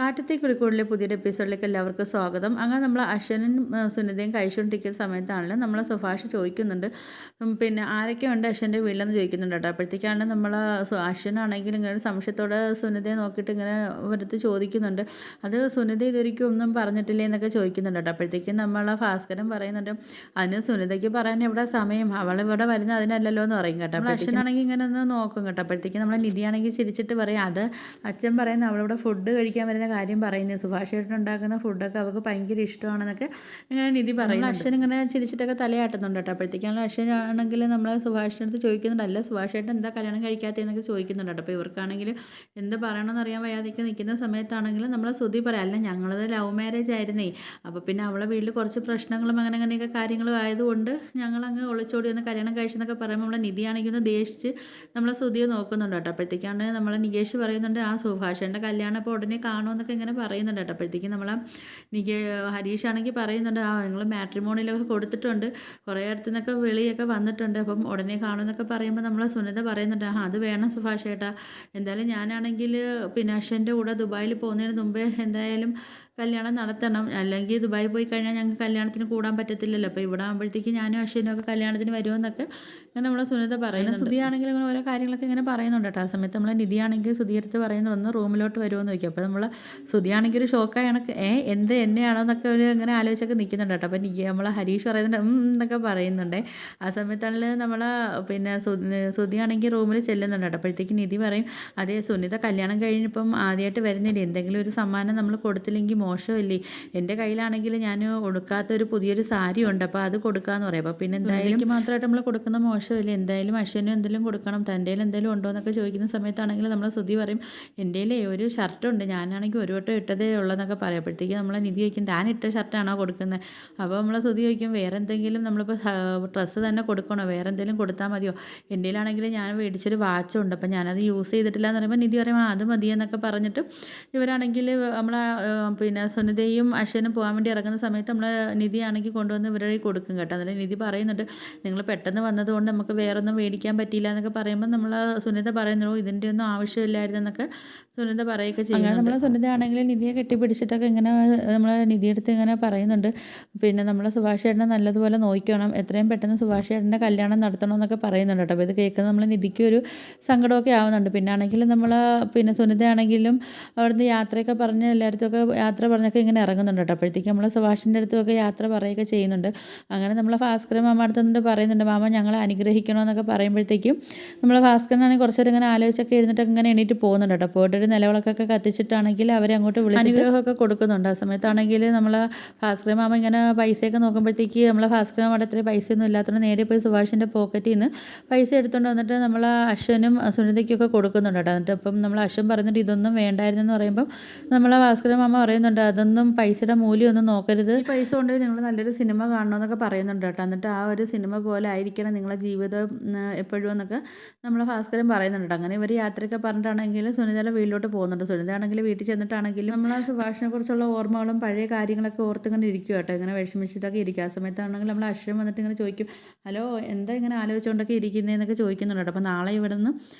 കാറ്റത്തെ കിളിക്കൂടിലെ പുതിയൊരു എപ്പിസോഡിലേക്ക് എല്ലാവർക്കും സ്വാഗതം. അങ്ങനെ നമ്മൾ അശ്വനും സുനിതയും കഴിച്ചുകൊണ്ടിരിക്കുന്ന സമയത്താണല്ലോ നമ്മൾ സുഭാഷ് ചോദിക്കുന്നുണ്ട്, പിന്നെ ആരൊക്കെ ഉണ്ട് അശ്വൻ്റെ വീട്ടിലെന്ന് ചോദിക്കുന്നുണ്ട് കേട്ടോ. അപ്പോഴത്തേക്കാണ് നമ്മൾ അശ്വനാണെങ്കിൽ ഇങ്ങനെ സംശയത്തോടെ സുനിതയെ നോക്കിയിട്ട് ഇങ്ങനെ എടുത്ത് ചോദിക്കുന്നുണ്ട്. അത് സുനിത ഇതൊരിക്കും ഒന്നും പറഞ്ഞിട്ടില്ലേ എന്നൊക്കെ ചോദിക്കുന്നുണ്ട് കേട്ടോ. അപ്പോഴത്തേക്കും നമ്മൾ ഭാസ്കരൻ പറയുന്നുണ്ട്, അതിന് സുനിതയ്ക്ക് പറയാൻ എവിടെ സമയം, അവളിവിടെ വരുന്നത് അതിനല്ലല്ലോ എന്ന് പറയും കേട്ടോ. അപ്പോൾ അശ്വനാണെങ്കിൽ ഇങ്ങനെ ഒന്ന് നോക്കും കേട്ടോ. അപ്പോഴത്തേക്കും നമ്മൾ നിധിയാണെങ്കിൽ ചിരിച്ചിട്ട് പറയും, അത് അച്ഛൻ പറയുന്ന അവളിവിടെ ഫുഡ് കഴിക്കാൻ വരുന്ന കാര്യം പറയുന്നത്, സുഭാഷ് ചേട്ടൻ ഉണ്ടാക്കുന്ന ഫുഡൊക്കെ അവൾക്ക് ഭയങ്കര ഇഷ്ടമാണെന്നൊക്കെ ഇങ്ങനെ നിധി പറയുന്നത്. അശ്വൻ ഇങ്ങനെ ചിരിച്ചിട്ടൊക്കെ തലയാട്ടുന്നുണ്ട് കേട്ടോ. അപ്പോഴത്തേക്കാണ് അശ്വൻ ആണെങ്കിൽ നമ്മൾ സുഭാഷിൻ്റെ അടുത്ത് ചോദിക്കുന്നുണ്ട്, അല്ല സുഭാഷ് ചേട്ടൻ എന്താ കല്യാണം കഴിക്കാത്തതെന്നൊക്കെ ചോദിക്കുന്നുണ്ട് കേട്ടോ. അപ്പോൾ ഇവർക്കാണെങ്കിൽ എന്ത് പറയണമെന്ന് അറിയാൻ വയ്യാതൊക്കെ നിൽക്കുന്ന സമയത്താണെങ്കിലും നമ്മൾ ശ്രുതി പറയാം, അല്ല ഞങ്ങളത് ലവ് മാരേജ് ആയിരുന്നേ, അപ്പോൾ പിന്നെ അവളെ വീട്ടിൽ കുറച്ച് പ്രശ്നങ്ങളും അങ്ങനെയൊക്കെ കാര്യങ്ങളും ആയതുകൊണ്ട് ഞങ്ങളങ്ങ് ഒളിച്ചോടി ഒന്ന് കല്യാണം കഴിച്ചെന്നൊക്കെ പറയുമ്പോൾ നമ്മളെ നിധിയാണെങ്കിൽ ഒന്ന് ദേഷിച്ച് നമ്മളെ ശ്രുതിയെ നോക്കുന്നുണ്ട് കേട്ടോ. അപ്പോഴത്തേക്കാണ് നമ്മളെ നികേഷ് പറയുന്നുണ്ട്, ആ സുഭാഷേൻ്റെ കല്യാണം ഇപ്പോൾ ഉടനെ കാണുമെന്നൊക്കെ ഇങ്ങനെ പറയുന്നുണ്ട് കേട്ടോ. അപ്പോഴത്തേക്കും നമ്മളെ ഹരീഷ് ആണെങ്കിൽ പറയുന്നുണ്ട്, ആ നിങ്ങൾ മാട്രിമോണിയിലൊക്കെ കൊടുത്തിട്ടുണ്ട്, കുറേ അടുത്തു നിന്നൊക്കെ വിളിയൊക്കെ വന്നിട്ടുണ്ട്, അപ്പം ഉടനെ കാണുമെന്നൊക്കെ പറയുമ്പോൾ നമ്മൾ സുനിത പറയുന്നുണ്ട്, ആ അത് വേണം സുഭാഷ് ചേട്ടാ, എന്തായാലും ഞാനാണെങ്കിൽ പിന്നെ അശ്വൻ്റെ കൂടെ ദുബായിൽ പോകുന്നതിന് മുമ്പേ എന്തായാലും കല്യാണം നടത്തണം, അല്ലെങ്കിൽ ദുബായി പോയി കഴിഞ്ഞാൽ ഞങ്ങൾക്ക് കല്യാണത്തിന് കൂടാൻ പറ്റത്തില്ലല്ലോ, അപ്പോൾ ഇവിടെ ആകുമ്പോഴത്തേക്ക് ഞാനും അശ്വനും ഒക്കെ കല്യാണത്തിന് വരുമെന്നൊക്കെ ഇങ്ങനെ നമ്മളെ സുനിത പറയുന്നത്. സുധിയാണെങ്കിൽ ഇങ്ങനെ ഓരോ കാര്യങ്ങളൊക്കെ ഇങ്ങനെ പറയുന്നുണ്ട് കേട്ടോ. ആ സമയത്ത് നമ്മളെ നിധിയാണെങ്കിൽ സുധിയെടുത്ത് പറയുന്നത്, ഒന്ന് റൂമിലോട്ട് വരുമെന്ന് ചോദിക്കും. അപ്പോൾ നമ്മൾ സുധിയാണെങ്കിൽ ഒരു ഷോക്കായ കണക്ക് എന്ത് എന്നെയാണോ എന്നൊക്കെ ഒരു ഇങ്ങനെ ആലോചിച്ചൊക്കെ നിൽക്കുന്നുണ്ട് കേട്ടോ. അപ്പോൾ നമ്മളെ ഹരീഷ് പറയുന്നുണ്ട് എന്നൊക്കെ പറയുന്നുണ്ട്. ആ സമയത്താണെങ്കിൽ നമ്മൾ പിന്നെ സുധിയാണെങ്കിൽ റൂമിൽ ചെല്ലുന്നുണ്ട് കേട്ടോ. അപ്പോഴത്തേക്ക് നിധി പറയും, അതേ സുനിത കല്യാണം കഴിഞ്ഞിപ്പം ആദ്യമായിട്ട് വരുന്നില്ല, എന്തെങ്കിലും ഒരു സമ്മാനം നമ്മൾ കൊടുത്തില്ലെങ്കിൽ മോശമല്ലേ, എൻ്റെ കയ്യിലാണെങ്കിൽ ഞാൻ ഉടുക്കാത്തൊരു പുതിയൊരു സാരി ഉണ്ട്, അപ്പോൾ അത് കൊടുക്കാമെന്ന് പറയും. അപ്പോൾ പിന്നെ എന്തായാലും മാത്രമായിട്ട് നമ്മൾ കൊടുക്കുന്ന മോശമല്ലേ, എന്തായാലും അശ്വനും എന്തെങ്കിലും കൊടുക്കണം, തൻ്റെ കയ്യിൽ എന്തെങ്കിലും ഉണ്ടോ എന്നൊക്കെ ചോദിക്കുന്ന സമയത്താണെങ്കിൽ നമ്മൾ ശ്രുതി പറയും, എൻ്റെ കയ്യിൽ ഒരു ഷർട്ടുണ്ട്, ഞാനാണെങ്കിൽ ഒരു വട്ടം ഇട്ടതേ ഉള്ളതെന്നൊക്കെ പറയുമ്പോഴത്തേക്ക് നമ്മളെ നിധി ചോദിക്കും, താൻ ഇട്ട ഷർട്ടാണോ കൊടുക്കുന്നത്, അപ്പോൾ നമ്മളെ ശ്രുതി ചോദിക്കും, വേറെ എന്തെങ്കിലും നമ്മളിപ്പോൾ ഡ്രസ്സ് തന്നെ കൊടുക്കണോ, വേറെ എന്തെങ്കിലും കൊടുത്താൽ മതിയോ, എൻ്റെ കയ്യിലാണെങ്കിൽ ഞാൻ മേടിച്ചൊരു വാച്ചുണ്ട്, അപ്പോൾ ഞാനത് യൂസ് ചെയ്തിട്ടില്ല എന്ന് പറയുമ്പോൾ നിധി പറയും, അത് മതി എന്നൊക്കെ പറഞ്ഞിട്ട് ഇവരാണെങ്കിൽ നമ്മളെ പിന്നെ സുനിതയും അശ്വനും പോകാൻ വേണ്ടി ഇറങ്ങുന്ന സമയത്ത് നമ്മൾ നിധിയാണെങ്കിൽ കൊണ്ടുവന്ന് ഇവരുടെ കൊടുക്കും കേട്ടോ. അന്നേരം നിധി പറയുന്നുണ്ട്, നിങ്ങൾ പെട്ടെന്ന് വന്നതുകൊണ്ട് നമുക്ക് വേറൊന്നും മേടിക്കാൻ പറ്റിയില്ല എന്നൊക്കെ പറയുമ്പോൾ നമ്മൾ സുനിത പറയുന്നു, ഇതിൻ്റെ ഒന്നും ആവശ്യമില്ലായിരുന്നു എന്നൊക്കെ സുനിത പറയുകയൊക്കെ ചെയ്യും. അങ്ങനെ നമ്മൾ സുനിത ആണെങ്കിൽ നിധിയെ കെട്ടിപ്പിടിച്ചിട്ടൊക്കെ ഇങ്ങനെ നമ്മൾ നിധിയെടുത്ത് ഇങ്ങനെ പറയുന്നുണ്ട്, പിന്നെ നമ്മൾ സുഭാഷ് ചേട്ടനെ നല്ലതുപോലെ നോക്കണം, എത്രയും പെട്ടെന്ന് സുഭാഷ് ചേട്ടൻ്റെ കല്യാണം നടത്തണമെന്നൊക്കെ പറയുന്നുണ്ട് കേട്ടോ. അപ്പോൾ ഇത് കേൾക്കുന്നത് നമ്മൾ നിധിക്ക് ഒരു സങ്കടമൊക്കെ ആവുന്നുണ്ട്. പിന്നെ ആണെങ്കിൽ നമ്മൾ പിന്നെ സുനിത ആണെങ്കിലും അവിടുന്ന് യാത്രയൊക്കെ പറഞ്ഞ് എല്ലായിടത്തുമൊക്കെ യാത്ര പറഞ്ഞൊക്കെ ഇങ്ങനെ ഇറങ്ങുന്നുണ്ട് കേട്ടോ. അപ്പോഴത്തേക്കും നമ്മൾ സുഭാഷിൻ്റെ അടുത്തുമൊക്കെ യാത്ര പറയുകയൊക്കെ ചെയ്യുന്നുണ്ട്. അങ്ങനെ നമ്മൾ ഭാസ്കരൻ മാമ അടുത്ത് നിന്നിട്ട് പറയുന്നുണ്ട്, മാമ ഞങ്ങളെ അനുഗ്രഹിക്കണമെന്നൊക്കെ പറയുമ്പോഴത്തേക്കും നമ്മൾ ഭാസ്കരനാണെങ്കിൽ കുറച്ചേരം ഇങ്ങനെ ആലോചിച്ചൊക്കെ എഴുന്നിട്ടൊക്കെ ഇങ്ങനെ എണീറ്റ് പോകുന്നുണ്ട് കേട്ടോ. പോയിട്ടൊരു നിലവിളക്കൊക്കെ കത്തിച്ചിട്ടാണെങ്കിലും അവരെ അങ്ങോട്ട് വിളിച്ച് അനുഗ്രഹമൊക്കെ കൊടുക്കുന്നുണ്ട്. ആ സമയത്താണെങ്കിൽ നമ്മൾ ഭാസ്കരൻ മാമ ഇങ്ങനെ പൈസയൊക്കെ നോക്കുമ്പോഴത്തേക്ക് നമ്മൾ ഭാസ്കരൻ മാമയുടെ അത്രയും പൈസയൊന്നും ഇല്ലാത്തതുകൊണ്ട് നേരെ പോയി സുഭാഷിൻ്റെ പോക്കറ്റിൽ നിന്ന് പൈസ എടുത്തുകൊണ്ട് വന്നിട്ട് നമ്മൾ അശ്വനും സുനിതയ്ക്കൊക്കെ കൊടുക്കുന്നുണ്ട് കേട്ടോ. എന്നിട്ട് അപ്പം നമ്മൾ അശ്വൻ പറഞ്ഞിട്ട് ഇതൊന്നും വേണ്ടായിരുന്നെന്ന് പറയുമ്പം നമ്മൾ ഭാസ്കരൻ മാമ പറയുന്നുണ്ട്, അതൊന്നും പൈസയുടെ മൂല്യമൊന്നും നോക്കരുത്, ഈ പൈസ കൊണ്ടുപോയി നിങ്ങൾ നല്ലൊരു സിനിമ കാണണമെന്നൊക്കെ പറയുന്നുണ്ട് കേട്ടോ. എന്നിട്ട് ആ ഒരു സിനിമ പോലെ ആയിരിക്കണം നിങ്ങളെ ജീവിതം എപ്പോഴും എന്നൊക്കെ നമ്മൾ ഭാസ്കരൻ പറയുന്നുണ്ട്. അങ്ങനെ ഇവർ യാത്രയൊക്കെ പറഞ്ഞിട്ടാണെങ്കിലും സുനിതയുടെ വീട്ടിലോട്ട് പോകുന്നുണ്ട്. സുനിത ആണെങ്കിൽ വീട്ടിൽ ചെന്നിട്ടാണെങ്കിലും നമ്മൾ ആ സുഭാഷിനെ കുറിച്ചുള്ള ഓർമ്മകളും പഴയ കാര്യങ്ങളൊക്കെ ഓർത്തിങ്ങനെ ഇരിക്കും കേട്ടോ, ഇങ്ങനെ വിഷമിച്ചിട്ടൊക്കെ ഇരിക്കുക. ആ സമയത്താണെങ്കിൽ നമ്മൾ അശ്വൻ വന്നിട്ട് ഇങ്ങനെ ചോദിക്കും, ഹലോ എന്താ ഇങ്ങനെ ആലോചിച്ചുകൊണ്ടൊക്കെ ഇരിക്കുന്നതെന്നൊക്കെ ചോദിക്കുന്നുണ്ട് കേട്ടോ. അപ്പോൾ നാളെ ഇവിടെ നിന്ന്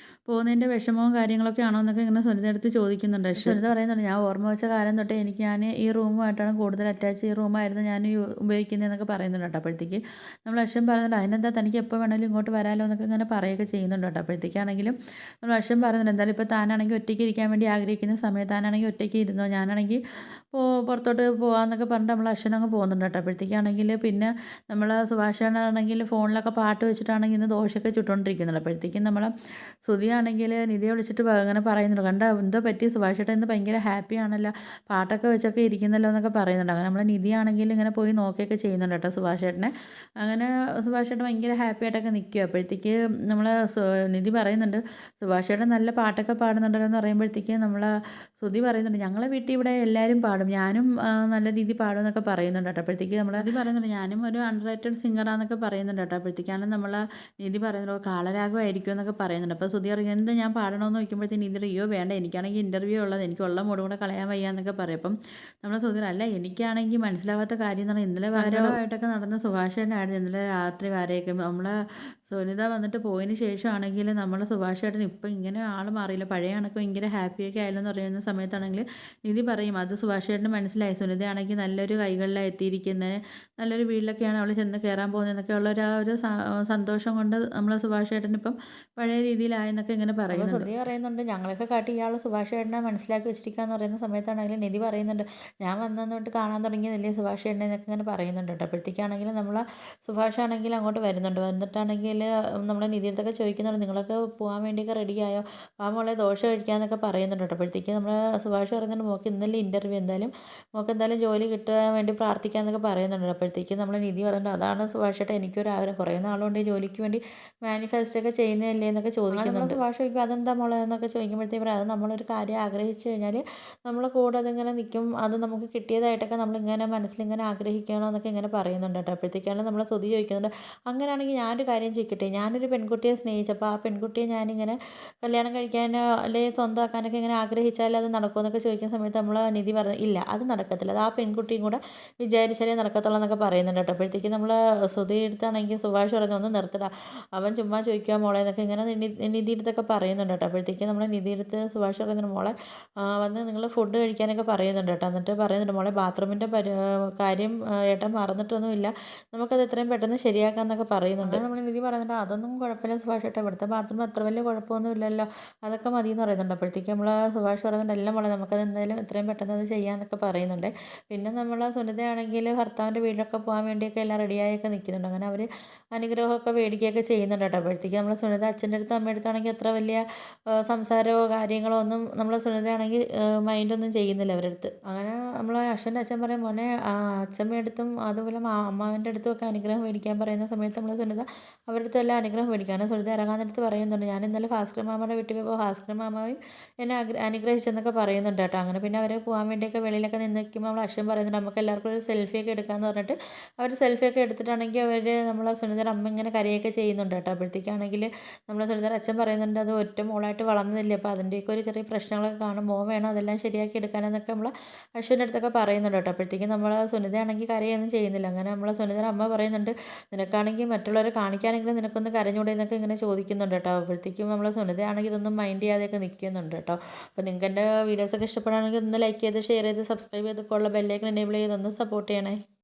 പോകുന്നതിൻ്റെ വിഷമവും കാര്യങ്ങളൊക്കെ ആണോ എന്നൊക്കെ ഇങ്ങനെ സുനിത അടുത്ത് ചോദിക്കുന്നുണ്ട്. സുനിത പറയുന്നുണ്ട്, ഞാൻ ഓർമ്മ വെച്ച കാലം തൊട്ടേ ഞാൻ ഈ റൂമുമായിട്ടാണ് കൂടുതൽ അറ്റാച്ച്, ഈ റൂമായിരുന്നു ഞാൻ ഉപയോഗിക്കുന്നതെന്നൊക്കെ പറയുന്നുണ്ട് കേട്ടോ. അപ്പോഴത്തേക്ക് നമ്മൾ അശ്വൻ പറയുന്നുണ്ട്, അതിനെന്താ തനിക്ക് എപ്പോൾ വേണമെങ്കിലും ഇങ്ങോട്ട് വരാമല്ലോ എന്നൊക്കെ ഇങ്ങനെ പറയുകയൊക്കെ ചെയ്യുന്നുണ്ട് കേട്ടോ. അപ്പോഴത്തേക്കാണെങ്കിലും നമ്മൾ അശ്വൻ പറയുന്നുണ്ട്, എന്തായാലും ഇപ്പോൾ താനാണെങ്കിൽ ഒറ്റയ്ക്ക് ഇരിക്കാൻ വേണ്ടി ആഗ്രഹിക്കുന്ന സമയത്ത് താനാണെങ്കിൽ ഒറ്റയ്ക്ക് ഇരുന്നോ, ഞാനാണെങ്കിൽ പുറത്തോട്ട് പോകാമെന്നൊക്കെ പറഞ്ഞിട്ട് നമ്മൾ അശ്വൻ അങ്ങ് പോകുന്നുണ്ട് കേട്ടോ. അപ്പോഴത്തേക്കാണെങ്കിൽ പിന്നെ നമ്മൾ സുഭാഷാണെങ്കിൽ ഫോണിലൊക്കെ പാട്ട് വെച്ചിട്ടാണെങ്കിൽ ഇന്ന് ദോശയൊക്കെ ചുട്ടുകൊണ്ടിരിക്കുന്നുണ്ട്. അപ്പോഴത്തേക്കും നമ്മൾ ശ്രുതിയാണെങ്കിൽ നിധിയെ വിളിച്ചിട്ട് അങ്ങനെ പറയുന്നുണ്ട്, കണ്ട എന്തോ പറ്റി സുഭാഷ് ചേട്ടൻ ഇന്ന് ഭയങ്കര ഹാപ്പി ആണല്ലോ, പാട്ടൊക്കെ വെച്ചൊക്കെ ഇരിക്കുന്നല്ലോ എന്നൊക്കെ പറയുന്നുണ്ട്. അങ്ങനെ നമ്മൾ നിധിയാണെങ്കിൽ ഇങ്ങനെ പോയി നോക്കിയൊക്കെ ചെയ്യുന്നുണ്ട് കേട്ടോ സുഭാഷ് ചേട്ടനെ. അങ്ങനെ സുഭാഷ് ചേട്ടൻ ഭയങ്കര ഹാപ്പി ആയിട്ടൊക്കെ നിൽക്കുക. അപ്പോഴത്തേക്ക് നമ്മൾ നിധി പറയുന്നുണ്ട്, സുഭാഷ് ചേട്ടൻ നല്ല പാട്ടൊക്കെ പാടുന്നുണ്ടല്ലോ എന്ന് പറയുമ്പോഴത്തേക്ക് നമ്മൾ ശ്രുതി പറയുന്നുണ്ട്, ഞങ്ങളെ വീട്ടിൽ ഇവിടെ എല്ലാവരും പാടും, ഞാനും നല്ല രീതിയിൽ പാടും എന്നൊക്കെ പറയുന്നുണ്ട് കേട്ടോ. അപ്പോഴത്തേക്ക് നമ്മൾ നിധി പറയുന്നുണ്ട്, ഞാനും ഒരു അണ്ടർറേറ്റഡ് സിംഗറാന്നൊക്കെ പറയുന്നുണ്ട് കേട്ടോ. അപ്പോഴത്തേക്കാണ് നമ്മൾ നിധി പറയുന്നുണ്ട്, കാളരാഗമായിരിക്കും എന്നൊക്കെ പറയുന്നുണ്ട്. അപ്പോൾ ശ്രുതി അറിയാം, എന്ത് ഞാൻ പാടണമെന്ന് ചോദിക്കുമ്പോഴത്തേക്ക് നിധി അയ്യോ വേണ്ട, എനിക്കാണെങ്കിൽ ഇൻ്റർവ്യൂ ഉള്ളത്, എനിക്കുള്ള മൂടും കൂടെ കളയാൻ വയ്യ എന്നൊക്കെ പറയും. അപ്പം നമ്മളെ സുധീർ അല്ല എനിക്കാണെങ്കിൽ മനസ്സിലാവാത്ത കാര്യം എന്ന് പറഞ്ഞാൽ ഇന്നലെ വാരമായിട്ടൊക്കെ നടന്ന സുഭാഷേട്ടനായിരുന്നു ഇന്നലെ രാത്രി വരെയൊക്കെ നമ്മളെ സുനിത വന്നിട്ട് പോയതിന് ശേഷമാണെങ്കിൽ നമ്മളെ സുഭാഷേട്ടൻ ഇപ്പം ഇങ്ങനെ ആൾ മാറിയില്ല പഴയ കണക്ക് ഭയങ്കര ഹാപ്പിയൊക്കെ ആയാലും എന്ന് പറയുന്ന സമയത്താണെങ്കിൽ നിധി പറയും അത് സുഭാഷേട്ടന് മനസ്സിലായി സുനിതയാണെങ്കിൽ നല്ലൊരു കൈകളിലാണ് എത്തിയിരിക്കുന്നത് നല്ലൊരു വീട്ടിലൊക്കെയാണ് അവൾ ചെന്ന് കയറാൻ പോകുന്നതെന്നൊക്കെ ഉള്ള ഒരു സന്തോഷം കൊണ്ട് നമ്മളെ സുഭാഷേട്ടൻ ഇപ്പം പഴയ രീതിയിലായെന്നൊക്കെ ഇങ്ങനെ പറയുന്നുണ്ട്. സുധി പറയുന്നുണ്ട് ഞങ്ങളൊക്കെ കാട്ടി ഇയാൾ സുഭാഷേട്ടനെ മനസ്സിലാക്കി വെച്ചിരിക്കുക എന്ന് പറയുന്ന സമയത്താണെങ്കിലും നിധി പറയുന്നുണ്ട് ഞാൻ വന്നതുകൊണ്ട് കാണാൻ തുടങ്ങിയതല്ലേ സുഭാഷേട്ടനെ എന്നൊക്കെ ഇങ്ങനെ പറയുന്നുണ്ട് കേട്ടോ. അപ്പോഴത്തേക്കാണെങ്കിലും നമ്മൾ സുഭാഷാണെങ്കിൽ അങ്ങോട്ട് വരുന്നുണ്ട് വന്നിട്ടാണെങ്കിൽ നമ്മുടെ നിധിയുടെ ചോദിക്കുന്നുണ്ട് നിങ്ങളൊക്കെ പോകാൻ വേണ്ടിയൊക്കെ റെഡിയായോ ആ മോളെ ദോശ കഴിക്കാമെന്നൊക്കെ പറയുന്നുണ്ട് കേട്ടോ. അപ്പോഴത്തേക്ക് നമ്മൾ സുഭാഷ് പറയുന്നുണ്ട് മോൾക്ക് ഇന്നലെ ഇൻ്റർവ്യൂ എന്തായാലും മോൾക്ക് എന്തായാലും ജോലി കിട്ടാൻ വേണ്ടി പ്രാർത്ഥിക്കാമെന്നൊക്കെ പറയുന്നുണ്ട്. അപ്പോഴത്തേക്ക് നമ്മൾ നിധി പറയുന്നുണ്ട് അതാണ് സുഭാഷേട്ടൻ എനിക്കൊരു ആഗ്രഹം കുറേ നാളുകൊണ്ട് ജോലിക്ക് വേണ്ടി മാനിഫെസ്റ്റ് ഒക്കെ ചെയ്യുന്നതല്ലേ എന്നൊക്കെ ചോദിക്കുന്നുണ്ട്. സുഭാഷ് ചോദിക്കും അതെന്താ മോളെ എന്നൊക്കെ ചോദിക്കുമ്പോഴത്തേക്കും പറയും അത് നമ്മളൊരു കാര്യം ആഗ്രഹിച്ചു കഴിഞ്ഞാൽ നമ്മൾ കൂടെ അതിങ്ങനെ നിൽക്കും അത് നമുക്ക് കിട്ടിയതായിട്ടൊക്കെ നമ്മളിങ്ങനെ മനസ്സിലിങ്ങനെ ആഗ്രഹിക്കണോ എന്നൊക്കെ ഇങ്ങനെ പറയുന്നുണ്ട് കേട്ടോ. അപ്പോഴത്തേക്കാണ് നമ്മൾ സ്തുതി ചോദിക്കുന്നുണ്ട് അങ്ങനെയാണെങ്കിൽ ഞാനൊരു കാര്യം ചോദിക്കട്ടെ ഞാനൊരു പെൺകുട്ടിയെ സ്നേഹിച്ചപ്പോൾ ആ പെൺകുട്ടിയെ ഞാനിങ്ങനെ കല്യാണം കഴിക്കാനോ അല്ലെങ്കിൽ സ്വന്തമാക്കാനൊക്കെ ഇങ്ങനെ ആഗ്രഹിച്ചാൽ അത് നടക്കുമോ എന്നൊക്കെ ചോദിക്കുന്ന സമയത്ത് നമ്മൾ നിധി പറഞ്ഞു ഇല്ല അത് നടക്കത്തില്ല അത് ആ പെൺകുട്ടിയും കൂടെ വിചാരിച്ചാലേ നടക്കത്തുള്ളൂ എന്നൊക്കെ പറയുന്നുണ്ട് കേട്ടോ. അപ്പോഴത്തേക്ക് നമ്മൾ സ്തുതി എടുത്താണെങ്കിൽ സുഭാഷ് പറയുന്നത് ഒന്ന് നിർത്തിടാ അവൻ ചുമ്മാ ചോദിക്കുക മോളെ എന്നൊക്കെ ഇങ്ങനെ നിധി എടുത്തൊക്കെ പറയുന്നുണ്ട് കേട്ടോ. അപ്പോഴത്തേക്ക് നമ്മൾ നിധി എടുത്ത് സുഭാഷ് പറയുന്നുണ്ട് മോളെ വന്ന് നിങ്ങൾ ഫുഡ് കഴിക്കാനൊക്കെ പറയുന്നുണ്ട് കേട്ടോ. എന്നിട്ട് പറയുന്നുണ്ട് മോളെ ബാത്റൂമിൻ്റെ കാര്യം ഏട്ടൻ മറന്നിട്ടൊന്നുമില്ല നമുക്കത് എത്രയും പെട്ടെന്ന് ശരിയാക്കാമെന്നൊക്കെ പറയുന്നുണ്ട്. നമ്മൾ നിധി പറയുന്നുണ്ട് അതൊന്നും കുഴപ്പമില്ല സുഭാഷ് ഏട്ടാ ഇവിടുത്തെ ബാത്റൂം അത്ര വലിയ കുഴപ്പമൊന്നും ഇല്ലല്ലോ അതൊക്കെ മതി എന്ന് പറയുന്നുണ്ട്. അപ്പോഴത്തേക്ക് നമ്മൾ സുഭാഷ് പറയുന്നുണ്ട് എല്ലാം മോളെ നമുക്കത് എന്തായാലും എത്രയും പെട്ടെന്ന് അത് ചെയ്യാമെന്നൊക്കെ പറയുന്നുണ്ട്. പിന്നെ നമ്മൾ സുനിതയാണെങ്കിൽ ഭർത്താവിൻ്റെ വീട്ടിലൊക്കെ പോകാൻ വേണ്ടിയൊക്കെ എല്ലാം റെഡിയായൊക്കെ നിൽക്കുന്നുണ്ട്. അങ്ങനെ അവർ അനുഗ്രഹമൊക്കെ മേടിക്കുകയൊക്കെ ചെയ്യുന്നുണ്ട് കേട്ടോ. അപ്പോഴത്തേക്ക് നമ്മൾ സുനിത അച്ഛൻ്റെ അടുത്തും അമ്മയുടെ അടുത്താണെങ്കിൽ അത്ര വലിയ സംസാരമോ കാര്യങ്ങളോ ഒന്നും നമ്മൾ സുനിതയാണെങ്കിൽ മൈൻഡൊന്നും ചെയ്യുന്നില്ല അവരുടെ അടുത്ത്. അങ്ങനെ നമ്മൾ അശ്വൻ്റെ അച്ഛൻ പറയും മോനെ അച്ഛമ്മയുടെ അടുത്തും അതുപോലെ അമ്മാവൻ്റെ അടുത്തും ഒക്കെ അനുഗ്രഹം മേടിക്കാൻ പറയുന്ന സമയത്ത് നമ്മൾ സുനിത അവരുടെ അടുത്തും എല്ലാം അനുഗ്രഹം മേടിക്കാൻ സുനിത ഇറങ്ങാൻ നേരത്ത് പറയുന്നുണ്ട് ഞാൻ ഇന്നലെ ഭാസ്കർ മാമയുടെ വീട്ടിൽ പോയപ്പോൾ ഭാസ്കർ മാമാവും എന്നെ അനുഗ്രഹിച്ചെന്നൊക്കെ പറയുന്നുണ്ട് കേട്ടോ. അങ്ങനെ പിന്നെ അവർ പോകാൻ വേണ്ടിയൊക്കെ വെളിയിലൊക്കെ നിന്ന് നിൽക്കുമ്പോൾ നമ്മൾ അശ്വൻ പറയുന്നുണ്ട് നമുക്ക് എല്ലാവർക്കും ഒരു സെൽഫിയൊക്കെ എടുക്കാമെന്ന് പറഞ്ഞിട്ട് അവർ സെൽഫിയൊക്കെ എടുത്തിട്ടാണെങ്കിൽ അവർ നമ്മളെ സുനിതയുടെ അമ്മ ഇങ്ങനെ കരയൊക്കെ ചെയ്യുന്നുണ്ട് കേട്ടോ. അപ്പോഴത്തേക്കാണെങ്കിൽ നമ്മളെ സുനിതയുടെ അച്ഛൻ പറയുന്നുണ്ട് അത് ഒറ്റ മോളായിട്ട് വളർന്നതല്ലേ അപ്പോൾ അതിൻ്റെയൊക്കെ ഒരു ചെറിയ പ്രശ്നങ്ങളൊക്കെ കാണും മോൻ വേണം അതെല്ലാം ശരിയാക്കി എടുക്കാനെന്നൊക്കെ നമ്മൾ അശ്വിൻ്റെ അടുത്തൊക്കെ പറയുന്നുണ്ട് കേട്ടോ. അപ്പോഴത്തേക്കും നമ്മൾ സുനിതയാണെങ്കിൽ കരയൊന്നും ചെയ്യുന്നില്ല. അങ്ങനെ നമ്മളെ സുനിതയുടെ അമ്മ പറയുന്നുണ്ട് നിനക്കാണെങ്കിൽ മറ്റുള്ളവരെ കാണിക്കാനെങ്കിലും നിനക്കൊന്ന് കരഞ്ഞൂടെ എന്നൊക്കെ ഇങ്ങനെ ചോദിക്കുന്നുണ്ട് കേട്ടോ. അപ്പോഴത്തേക്കും നമ്മളെ സുനിതയാണെങ്കിൽ ഇതൊന്നും മൈൻഡ് ചെയ്യാതെയൊക്കെ നിൽക്കുന്നുണ്ട് കേട്ടോ. അപ്പോൾ നിങ്ങൾക്ക് എൻ്റെ വീഡിയോസൊക്കെ ഇഷ്ടപ്പെടുകയാണെങ്കിൽ ഒന്ന് ലൈക്ക് ചെയ്ത് ഷെയർ ചെയ്ത് സബ്സ്ക്രൈബ് ചെയ്തൊക്കെ ഉള്ള ബെല്ലൈക്കൺ എനേബിൾ ചെയ്ത് ഒന്ന് സപ്പോർട്ട് ചെയ്യണേ.